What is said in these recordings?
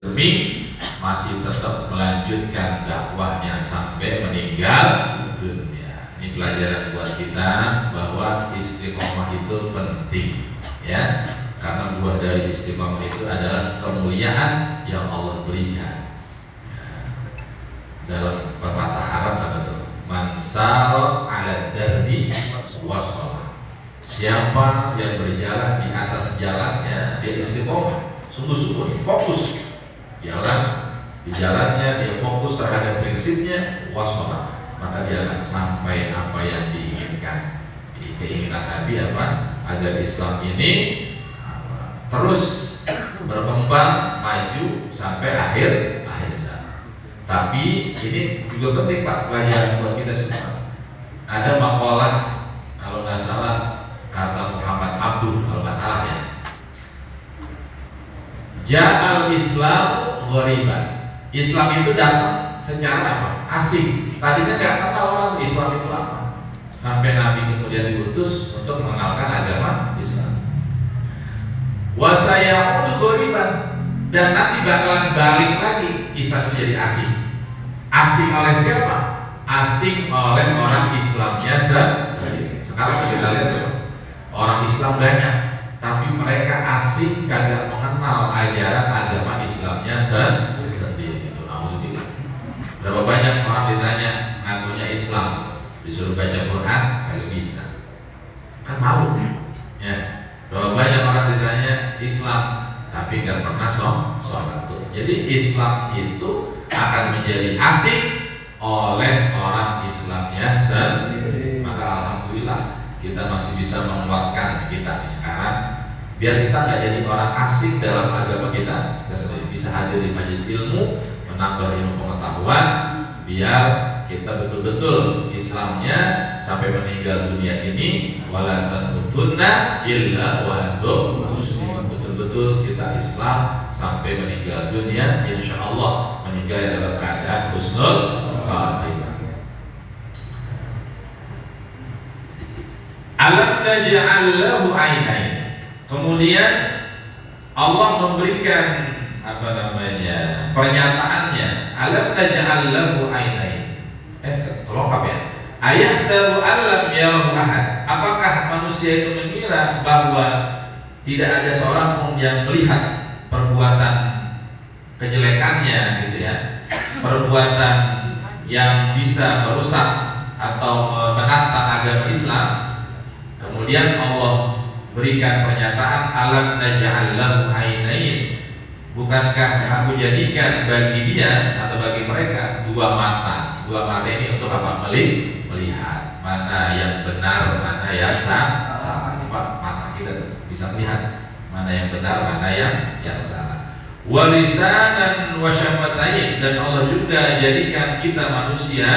demi masih tetap melanjutkan dakwahnya sampai meninggal dunia. Ini pelajaran buat kita bahwa istiqomah itu penting, ya, karena buah dari istiqomah itu adalah kemuliaan yang Allah berikan. Dalam pepatah Arab apa tuh? Man sara 'ala darbi wasala. Siapa yang berjalan di atas jalannya dia istiqomah, sungguh-sungguh fokus jalan di jalannya, dia fokus terhadap prinsipnya, wasala, maka dia akan sampai apa yang diinginkan. Jadi keinginan Nabi apa? Agar Islam ini terus berkembang maju sampai akhir zaman. Tapi ini juga penting Pak, pelajaran buat kita semua. Ada makalah kalau nggak salah kata Muhammad Abdul kalau nggak salah ya. Ja'al Islam ghoriban. Islam itu datang secara apa? Asing. Tadinya nggak kenal orang Islam itu apa. Sampai Nabi kemudian diutus untuk mengenalkan agama Islam. Wasayaudu ghoriban, dan nanti bakalan balik lagi Islam itu jadi asing. Asing oleh siapa? Asing oleh orang Islamnya sendiri. Sekarang kita lihat orang Islam banyak, tapi mereka asing kagak mengenal ajaran agama Islamnya sendiri. Berapa banyak orang ditanya ngakunya Islam, disuruh baca Quran kagak bisa, kan malu ya. Berapa banyak orang ditanya Islam tapi nggak pernah sholat. Jadi Islam itu akan menjadi asing oleh orang Islamnya sendiri. Maka alhamdulillah kita masih bisa menguatkan kita sekarang, biar kita nggak jadi orang asing dalam agama kita sendiri, bisa hadir di majelis ilmu, menambah ilmu pengetahuan, biar kita betul-betul Islamnya sampai meninggal dunia ini wala tamutunna illa wa antum muslimun. Betul-betul kita Islam sampai meninggal dunia, insya Allah meninggal dalam keadaan husnul khatimah. Alam naj'al lahu 'ainain. Kemudian Allah memberikan pernyataannya, alam naj'al lahu 'ainain. Lengkap ya. Ayahsabu allam yarahu ahad. Apakah manusia itu mengira bahwa tidak ada seorang pun yang melihat perbuatan kejelekannya gitu ya, perbuatan yang bisa merusak atau menantang agama Islam. Kemudian Allah berikan pernyataan alam naj'al lahu 'ainain. Bukankah aku jadikan bagi dia atau bagi mereka dua mata? Dua mata ini untuk apa? Melihat mana yang benar, mana yang salah. Mata kita bisa melihat mana yang benar, mana yang salah. Walisanan wasyafatain, dan Allah juga jadikan kita manusia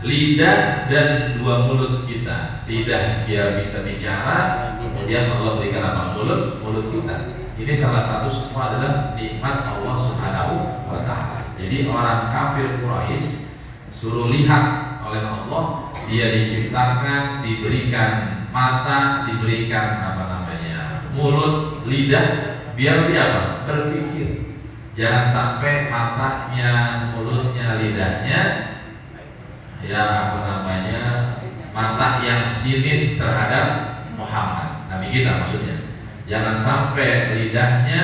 lidah dan dua mulut kita. Lidah biar bisa bicara, kemudian Allah berikan apa? Mulut kita. Ini salah satu semua adalah nikmat Allah Subhanahu wa Ta'ala. Jadi orang kafir Quraisy suruh lihat oleh Allah, dia diciptakan, diberikan mata, diberikan mulut, lidah, biar dia apa? Berpikir. Jangan sampai matanya, mulutnya, lidahnya mata yang sinis terhadap Muhammad, Nabi kita maksudnya. Jangan sampai lidahnya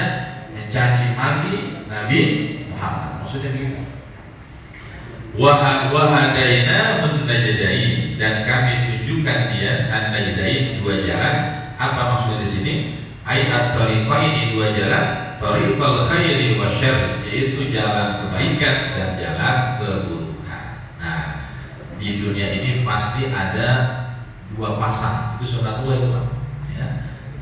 mencaci maki Nabi Muhammad, maksudnya begitu. Wahadaina najdain, dan kami tunjukkan dia an-najdain, dua jalan. Apa maksudnya di sini? Ayat tariqaini, dua jalan, tariqal khairi wa syarr, yaitu jalan kebaikan dan jalan keburukan. Nah, di dunia ini pasti ada dua pasang, itu sunatullah itu Pak. Ya.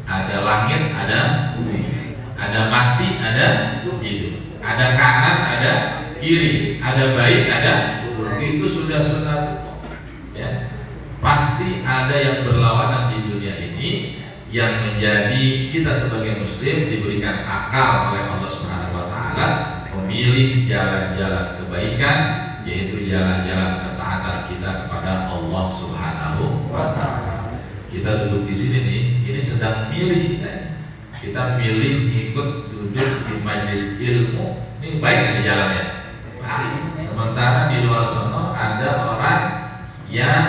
Ada langit, ada bumi, ada mati, ada hidup, ada kanan, ada kiri, ada baik, ada buruk. Itu sudah sunat. Ya. Pasti ada yang berlawanan di dunia ini, yang menjadi kita sebagai muslim diberikan akal oleh Allah Subhanahu wa Ta'ala memilih jalan-jalan kebaikan, yaitu jalan-jalan ketaatan kita kepada Allah Subhanahu wa Ta'ala. Kita duduk di sini nih, ini sedang milih kita pilih ikut duduk di majelis ilmu, ini baik di jalannya. Sementara di luar sana ada orang yang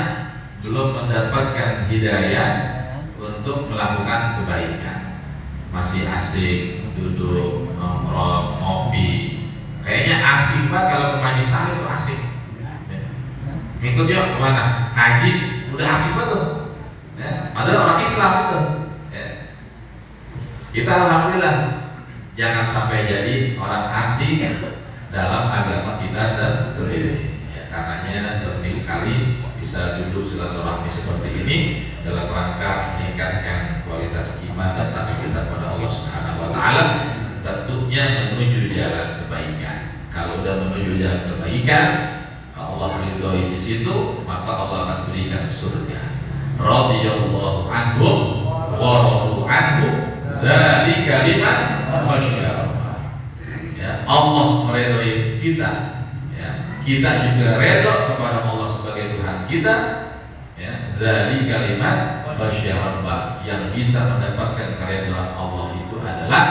belum mendapatkan hidayah untuk melakukan kebaikan, masih asik duduk nongkrong ngopi. Kayaknya asik banget kalau ke majelis itu asik. Ikut yuk kemana? Ngaji, udah asik banget. Ya, padahal orang Islam itu. Ya. Kita alhamdulillah jangan sampai jadi orang asing dalam agama kita sendiri. Ya, karenanya penting sekali bisa duduk silaturahmi seperti ini dalam rangka meningkatkan kualitas iman dan takwa kita kepada Allah Subhanahu wa taala, tentunya menuju jalan kebaikan. Kalau sudah menuju jalan kebaikan, kalau Allah ridhoi di situ, maka Allah akan berikan surga. Radhiyallahu anhum wa radu anhu dzalika liman khasyya. Ya, Allah meridhoi kita. Ya, kita juga redha kepada Allah sebagai Tuhan kita. Ya, dzalika liman khasyya rabbah. Yang bisa mendapatkan keridhaan Allah itu adalah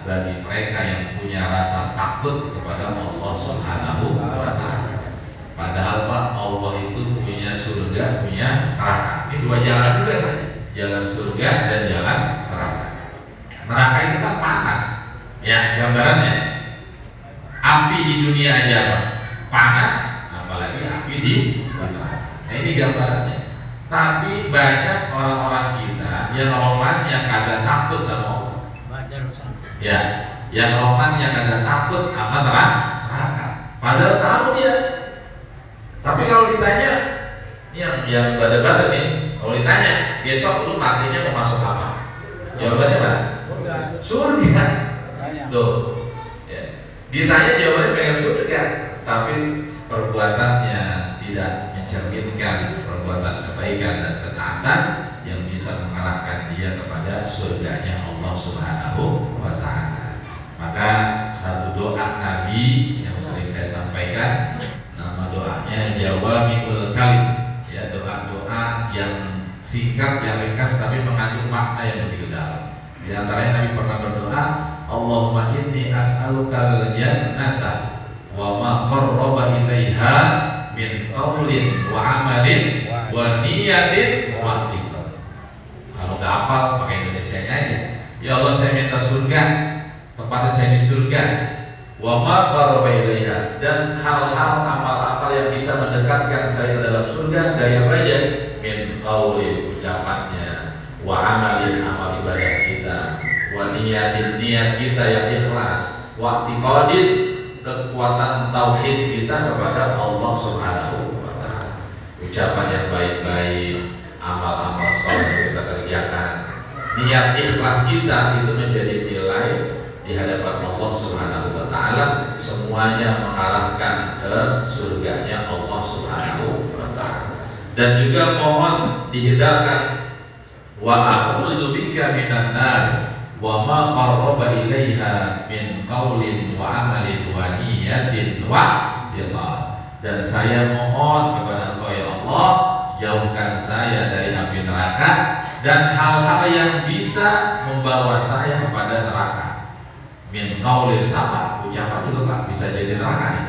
bagi mereka yang punya rasa takut kepada Allah Subhanahu wa taala. Padahal Pak, Allah itu punya surga, punya neraka. Ini dua jalan juga kan? Jalan surga dan jalan neraka. Neraka itu kan panas. Ya, gambarannya api di dunia aja Pak, panas, apalagi api di neraka. Nah, ini gambarannya. Tapi banyak orang-orang kita yang romannya kagak takut sama Allah. Ya, yang romannya kagak takut sama neraka. Padahal tahu dia. Tapi kalau ditanya, ini yang bada-bada nih, kalau ditanya besok lu matinya mau masuk apa? Jawabannya mana? Surga. Tuh, ya. Ditanya jawabannya pengen surga, tapi perbuatannya tidak mencerminkan perbuatan kebaikan dan ketaatan yang bisa mengarahkan dia kepada surganya Allah Subhanahu wa taala. Maka satu doa Nabi yang sering saya sampaikan, nama doanya Jawami'ul Kalim, ya, doa-doa yang singkat, yang ringkas tapi mengandung makna yang begitu dalam. Di antaranya Nabi pernah berdoa, Allahumma inni as'alukal jannata wa ma qarraba ilaiha min qaulin wa amalin wa niyatin wa i'tiqad. Kalau nggak hafal pakai Indonesia aja. Ya Allah, saya minta surga, tempatnya saya di surga. Wa ma qarraba ilaiha, dan hal-hal amal-amal yang bisa mendekatkan saya ke dalam surga dari apa aja? Min qaulin, ucapannya, wa amalin, amal ibadah kita, wa niyatin, niat kita yang ikhlas, wa i'tiqadin, kekuatan tauhid kita kepada Allah Subhanahu wa taala. Ucapan yang baik-baik, amal-amal saleh yang kita kerjakan, niat ikhlas kita itu menjadi nilai di hadapan Allah Subhanahu wa taala, semuanya mengarahkan ke surganya Allah Subhanahu wa taala. Dan juga mohon dihindarkan wa a'udzu bika minan nar wa ma qarraba ilaiha min qaulin wa amalin wa niyatin wa i'tiqad. Dan saya mohon kepada Engkau ya Allah, jauhkan saya dari api neraka dan hal-hal yang bisa membawa saya kepada neraka. Min qaulin, sama ucapan juga Pak, bisa jadi neraka nih,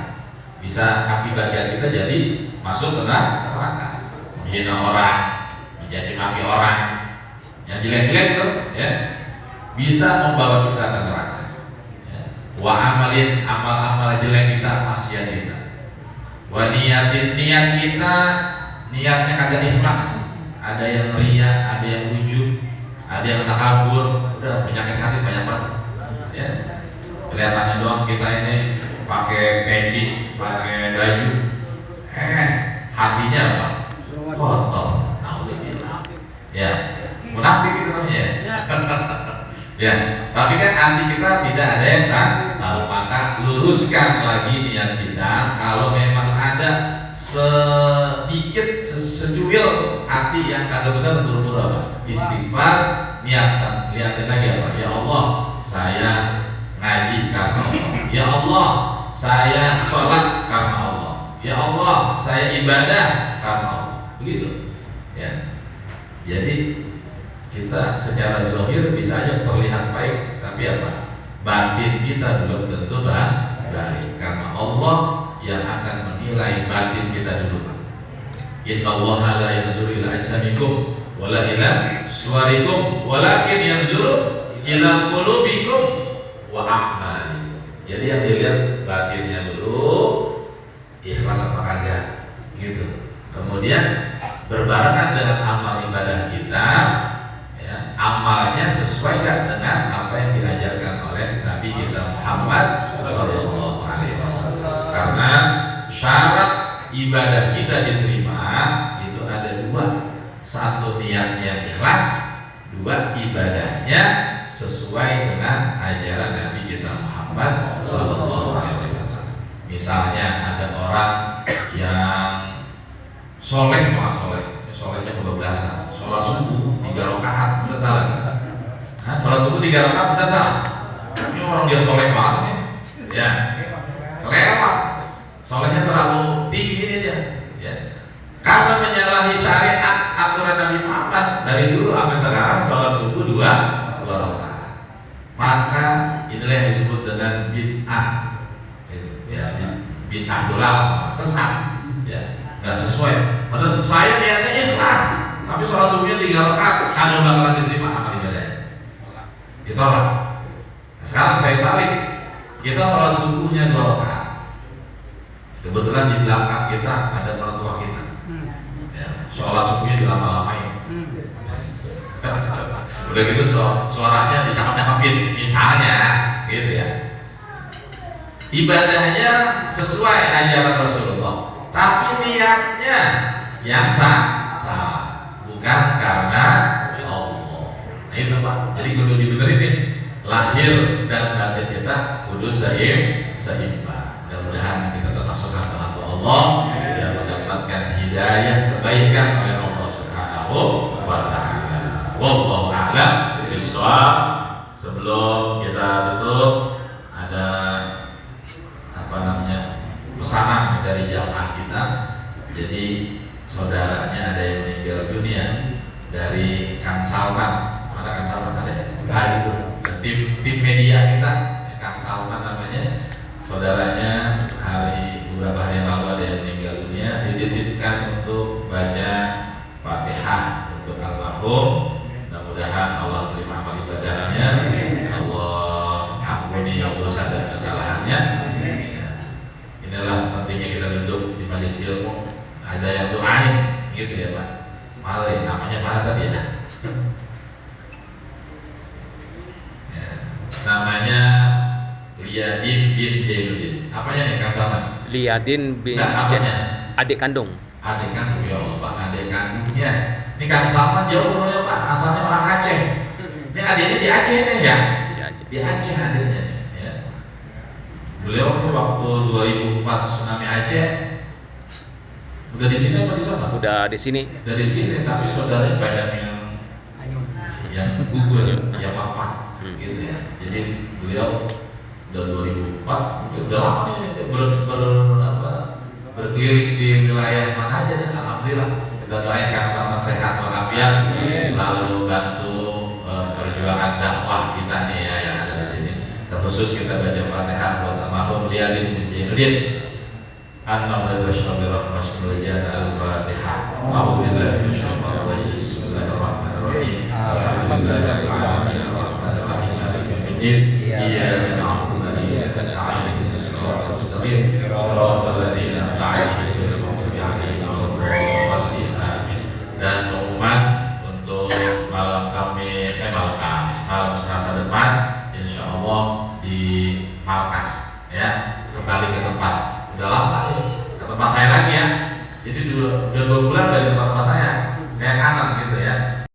bisa akibatkan kita jadi masuk ke neraka, menghina orang, menjadi maki orang, yang jelek-jelek itu, ya, bisa membawa kita ke neraka. Ya. Wa amalin, amal-amal jelek kita, maksiat kita. Wa niyatin, niat kita, niatnya kagak ikhlas, ada yang riya, ada yang ujub, ada yang takabur, udah penyakit hati banyak banget. Ya, kelihatannya doang kita ini pakai peci, pakai baju, hatinya apa? Kotor. Nauzubillah. Ya, munafik itu namanya ya. Ya, tapi kan hati kita tidak ada yang tahu, maka luruskan lagi niat kita. Kalau memang ada sedikit secuil hati yang kagak benar, buru-buru apa? Istighfar, niatan lagi apa? Ya Allah, saya ngaji karena Allah. Ya Allah, saya sholat karena Allah. Ya Allah, saya ibadah karena Allah. Begitu. Ya. Jadi Kita secara zahir bisa aja terlihat baik, tapi apa? Batin kita belum tentu baik, karena Allah yang akan menilai batin kita dulu. Inna Allah la yanzuru ila ajsamikum wala ila suwarikum walakin yanzuru ila qulubikum wa a'malikum. Jadi yang dilihat batinnya dulu, ikhlas apa kagak gitu. Kemudian berbarengan dengan amal ibadah kita, ya, amalnya sesuai gak dengan apa yang diajarkan oleh Nabi kita Muhammad Sallallahu Alaihi Wasallam. Karena syarat ibadah kita diterima itu ada dua: satu niatnya ikhlas, dua ibadahnya sesuai dengan ajaran Nabi kita Muhammad Sallallahu Alaihi Wasallam. Misalnya ada orang yang soleh, solehnya kebablasan, sholat subuh 3 rakaat, benar salah? Nah, sholat subuh 3 rakaat benar salah? Ini orang dia soleh banget ya, kelewat, solehnya terlalu tinggi ini dia, ya. Karena menyalahi syariat aturan Nabi Muhammad dari dulu sampai sekarang sholat subuh 2 rakaat, maka inilah yang disebut dengan bid'ah, ya, bid'ah dolal, sesat, ya. Nggak sesuai. Menurut saya niatnya ikhlas, tapi sholat subuhnya 3 rakaat, hanya bakalan diterima amal ibadahnya. Ditolak. Nah, sekarang saya balik, kita sholat subuhnya 2 rakaat. Kebetulan di belakang kita ada mertua kita. Ya, sholat subuhnya dilama-lamain. Udah gitu suaranya dicakap-cakapin, misalnya, gitu ya. Ibadahnya sesuai ajaran Rasulullah, tapi niatnya yang salah, bukan karena Allah. Nah itu Pak, jadi kudu dibenerin nih, lahir dan batin kita kudu seimbang. Mudah-mudahan kita termasuk hamba Allah yang mendapatkan hidayah kebaikan oleh Allah Subhanahu wa Ta'ala. Wallahu a'lam bishawab. Sebelum kita tutup, ada pesanan dari jamaah kita. Jadi saudaranya ada yang meninggal dunia dari Kang Salman. Mana Kang Salman ada? Nah itu tim media kita, Kang Salman namanya. Saudaranya beberapa hari yang lalu ada yang meninggal dunia, dititipkan untuk baca Fatihah untuk almarhum. Mudah-mudahan Allah terima amal ibadahnya, Allah ampuni dosa dan kesalahannya. Inilah pentingnya kita duduk di majelis ilmu, ada yang doain gitu ya Pak. Mari, namanya mana tadi ya? Ya, namanya Liyadin bin Jainuddin. Apanya nih Kang Salman? Liyadin bin Jainuddin, adik kandung. Adik kandung ya Pak, adik kandungnya. Ini Kang Salman jauh ya Pak, asalnya orang Aceh. Ini adiknya di Aceh nih ya? Di Aceh adiknya. Beliau tuh waktu 2004 tsunami Aceh udah di sini apa di sana? Udah di sini. Udah di sini, tapi saudaranya banyak yang gugur, yang wafat, gitu ya. Jadi beliau udah 2004, udah lama nih berkeliling di wilayah mana aja deh. Alhamdulillah kita doain Kang Salman sehat walafiat, selalu bantu perjuangan dakwah kita nih ya yang ada di sini. Terkhusus kita baca Fatihah buat almarhum Liyadin bin Jainuddin. An-Nawla Bismillahirrahmanirrahim. Al-Fatihah. A'udzubillahi minasyaitonir rajim. Bismillahirrahmanirrahim. Alhamdulillahirabbil alamin. Arrahmanirrahim. Maliki yaumiddin. Iyyaka na'budu wa iyyaka nasta'in. Ihdinas siratal mustaqim. Shiratal ladzina an'amta 'alaihim ghairil maghdubi 'alaihim waladdallin. Amin. Dan pengumuman untuk malam Kamis, malam Selasa depan, insya Allah di markas ya, kembali ke tempat. Udah lama nih ke tempat saya lagi ya, jadi udah 2 bulan dari tempat saya